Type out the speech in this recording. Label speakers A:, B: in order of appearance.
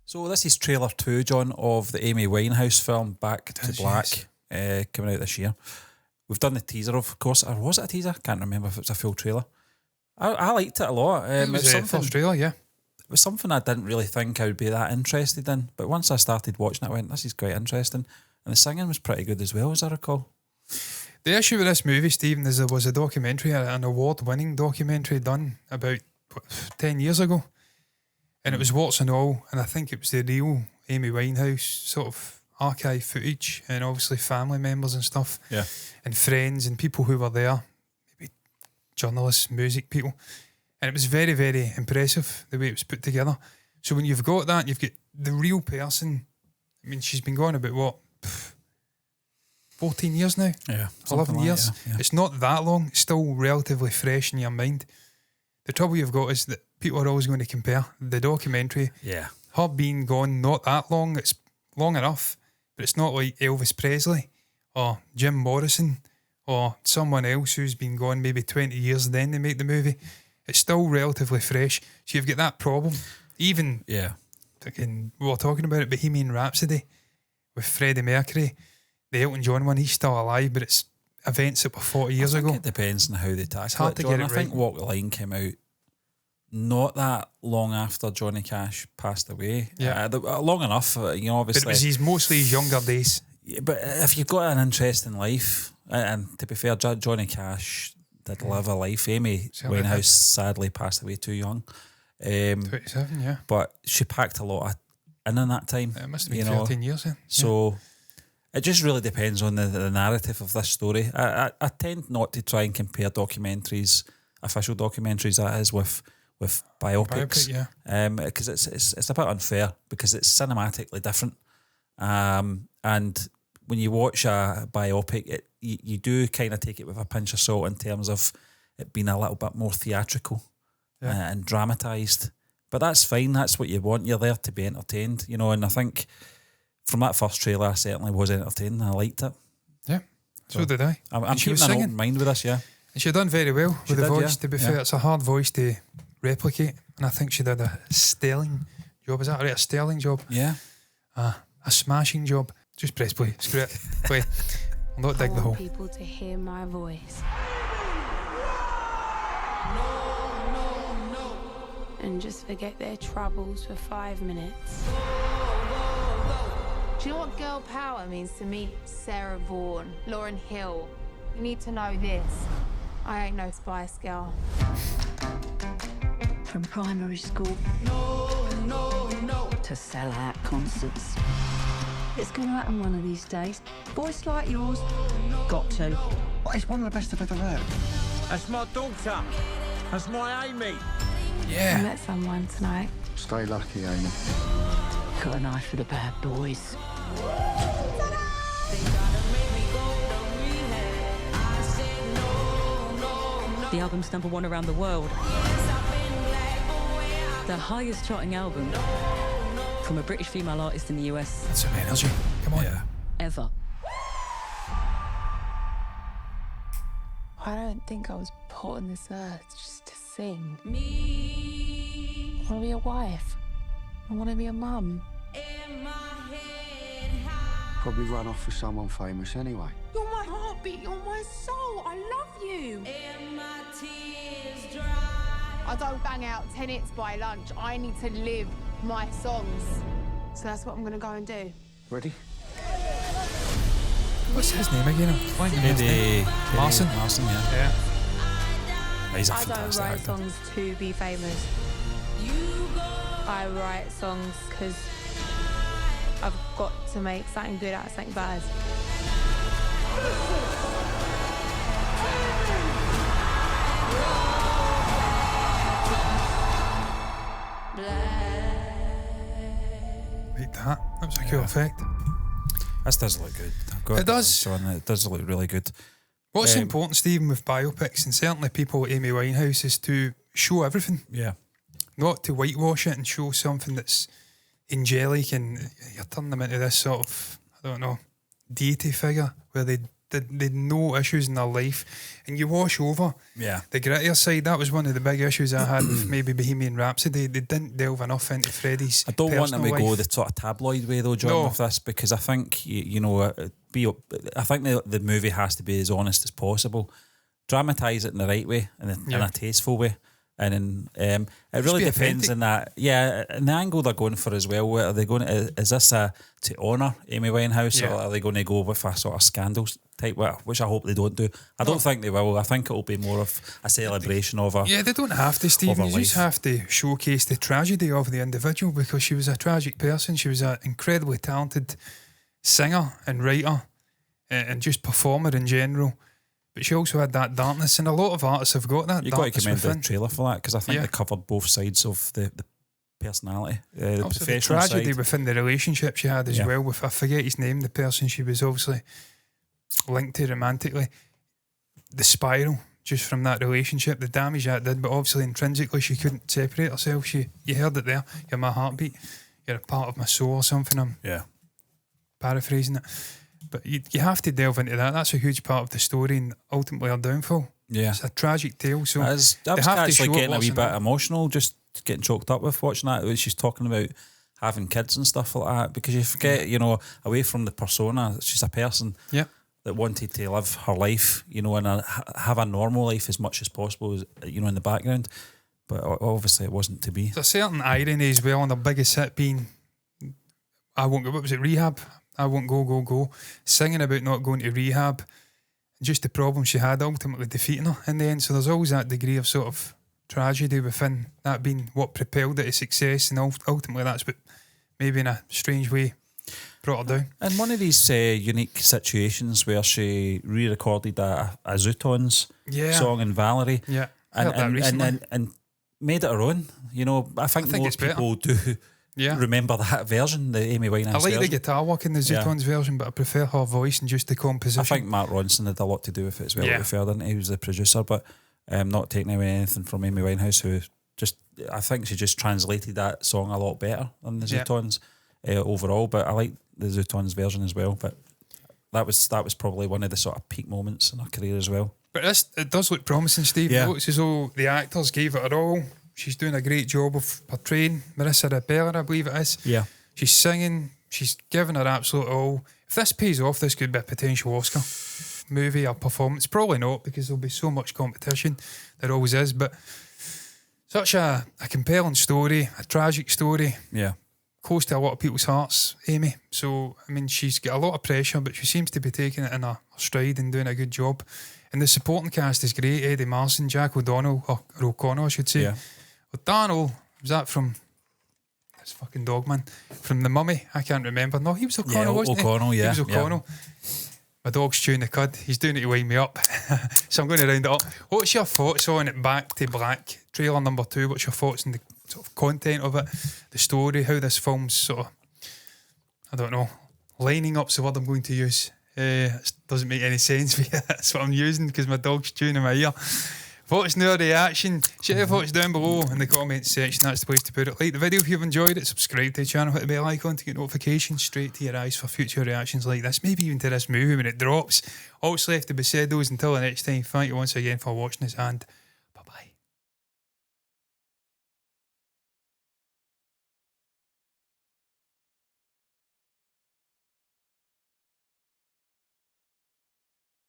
A: So this is trailer 2, John, of the Amy Winehouse film Back to Black, coming out this year. We've done the teaser, of course. Or was it a teaser? Can't remember if it was a full trailer. I liked it a lot.
B: It was something trailer, yeah.
A: It was something I didn't really think I would be that interested in. But once I started watching it, I went, this is quite interesting. And the singing was pretty good as well, as I recall.
B: The issue with this movie, Stephen, is there was a documentary, an award-winning documentary done about 10 years ago. And it was warts and all, and I think it was the real Amy Winehouse sort of archive footage, and obviously family members and stuff, and friends and people who were there, maybe journalists, music people. And it was very, very impressive the way it was put together. So when you've got that, you've got the real person. I mean, she's been gone about 14 years now?
A: Yeah.
B: 11 years.
A: Like that, yeah.
B: It's not that long. It's still relatively fresh in your mind. The trouble you've got is that people are always going to compare the documentary.
A: Yeah.
B: Her being gone not that long. It's long enough, but it's not like Elvis Presley or Jim Morrison or someone else who's been gone maybe 20 years then they make the movie. It's still relatively fresh. So you've got that problem. Even, we were talking about it, Bohemian Rhapsody with Freddie Mercury, the Elton John one, he's still alive, but it's events that were 40 years ago.
A: It depends on how they tackle
B: It's hard
A: it,
B: to
A: John.
B: get it
A: I think
B: right.
A: Walk the Line came out not that long after Johnny Cash passed away.
B: Yeah.
A: Long enough, obviously.
B: But it was mostly his younger days.
A: Yeah, but if you've got an interesting life, and to be fair, Johnny Cash did live a life. Amy Winehouse sadly passed away too young.
B: 27, yeah.
A: But she packed a lot in that time.
B: It must have been 13 years then.
A: So it just really depends on the narrative of this story. I tend not to try and compare documentaries, official documentaries that is, with biopics. Because it's a bit unfair because it's cinematically different. And when you watch a biopic, you do kind of take it with a pinch of salt in terms of it being a little bit more theatrical and dramatised. But that's fine. That's what you want. You're there to be entertained, and I think from that first trailer, I certainly was entertained. I liked it.
B: Yeah, so did I.
A: I'm keeping an open mind with this,
B: And she done very well with the voice, to be fair. It's a hard voice to replicate, and I think she did a sterling job. Is that right? A sterling job?
A: Yeah.
B: A smashing job. Just press play. Screw it. Play. I'll not dig the hole.
C: People to hear my voice. And just forget their troubles for 5 minutes.
D: Do you know what girl power means to me? Sarah Vaughan, Lauryn Hill. You need to know this. I ain't no Spice Girl.
E: From primary school to sell-out concerts. It's going to happen one of these days. Voice like yours, got to.
F: Well, it's one of the best I've ever heard.
G: That's my daughter. That's my Amy.
B: Yeah.
C: I met someone tonight.
F: Stay lucky, Amy.
E: Got an eye for the bad boys. The album's #1 around the world. The highest charting album from a British female artist in the US.
B: That's some energy. Come on.
A: Yeah.
E: Ever.
D: I don't think I was put on this earth just to sing. I want to be a wife. I want to be a mum.
F: Probably run off with someone famous anyway.
D: You're my heartbeat. You're my soul. I love you. I don't bang out 10 hits by lunch. I need to live my songs. So that's what I'm going to go and do.
F: Ready?
B: What's his name again? I'm blanking his name. Larson,
A: yeah. He's a
D: I don't
A: fantastic
D: write
A: actor.
D: songs to be famous. I write songs because I've got to make something good out of something bad.
B: Like that. That was a cool effect.
A: This does look good. I've got
B: It does.
A: John, it does look really good.
B: What's important, Stephen, with biopics, and certainly people like Amy Winehouse, is to show everything.
A: Yeah.
B: Not to whitewash it and show something that's angelic and you're turning them into this sort of, I don't know, deity figure where they they'd no issues in their life, and you wash over the grittier side. That was one of the big issues I had with maybe Bohemian Rhapsody. They didn't delve enough into Freddie's
A: I don't want them to
B: personal
A: go
B: life.
A: the sort of tabloid way though, John, with this, because I think I think the movie has to be as honest as possible. Dramatise it in the right way, in a tasteful way. And then it really depends on that. Yeah, and the angle they're going for as well. Are they going? Is this to honour Amy Winehouse, or are they going to go with a sort of scandal type? Which I hope they don't do. I don't think they will. I think it will be more of a celebration of her.
B: Yeah, they don't have to, Stephen. You just have to showcase the tragedy of the individual, because she was a tragic person. She was an incredibly talented singer and writer, and just performer in general. But she also had that darkness, and a lot of artists have got that.
A: You've got to commend the trailer for that, because I think they covered both sides of the personality, the
B: also
A: professional
B: the tragedy
A: side.
B: within the relationship she had as well. With, I forget his name, the person she was obviously linked to romantically. The spiral just from that relationship, the damage that did, but obviously intrinsically she couldn't separate herself. You heard it there. You're my heartbeat. You're a part of my soul or something. I'm paraphrasing it. But you have to delve into that. That's a huge part of the story and ultimately her downfall. Yeah. It's a tragic tale. So
A: I was actually getting a wee bit emotional just getting choked up with watching that. She's talking about having kids and stuff like that, because you forget, away from the persona, she's a person that wanted to live her life, and have a normal life as much as possible, in the background. But obviously it wasn't to be.
B: There's a certain irony as well, and the biggest hit being, what was it, Rehab? I won't go. Singing about not going to rehab, just the problem she had ultimately defeating her in the end. So there's always that degree of sort of tragedy within that being what propelled her to success, and ultimately that's what maybe in a strange way brought her down.
A: And one of these unique situations where she re-recorded a Zootons song in Valerie, and made it her own. I think more people do. Remember that version, the Amy Winehouse version. I like
B: the guitar work in the Zootons version, but I prefer her voice and just the composition.
A: I think Mark Ronson had a lot to do with it as well. To be fair, didn't he? He was the producer, but not taking away anything from Amy Winehouse, who I think she just translated that song a lot better than the Zootons overall. But I like the Zootons version as well. But that was probably one of the sort of peak moments in her career as well.
B: But it does look promising, Steve. It looks as though the actors gave it her all. She's doing a great job of portraying Marissa Rebella, I believe it is. Yeah. She's singing. She's giving her absolute all. If this pays off, this could be a potential Oscar movie or performance. Probably not, because there'll be so much competition. There always is. But such a compelling story, a tragic story. Yeah. Close to a lot of people's hearts, Amy. So, I mean, she's got a lot of pressure, but she seems to be taking it in her stride and doing a good job. And the supporting cast is great. Eddie Marsan, Jack O'Donnell, or O'Connell, I should say. Yeah. O'Donnell, was that from this fucking dog, man? From The Mummy? I can't remember. No, he was O'Connell, wasn't
A: O'Connell,
B: he?
A: Yeah,
B: he was O'Connell. Yeah. My dog's chewing the cud. He's doing it to wind me up. So I'm going to round it up. What's your thoughts on it? Back to Black, trailer number 2. What's your thoughts on the sort of content of it, the story, how this film's sort of, I don't know, lining up's the word I'm going to use. It doesn't make any sense, but that's what I'm using because my dog's chewing in my ear. Thoughts, no reaction. Share your thoughts down below in the comments section. That's the place to put it. Like the video if you've enjoyed it. Subscribe to the channel. Hit the bell icon to get notifications straight to your eyes for future reactions like this. Maybe even to this movie when it drops. All that's left to be said, those until the next time. Thank you once again for watching us, and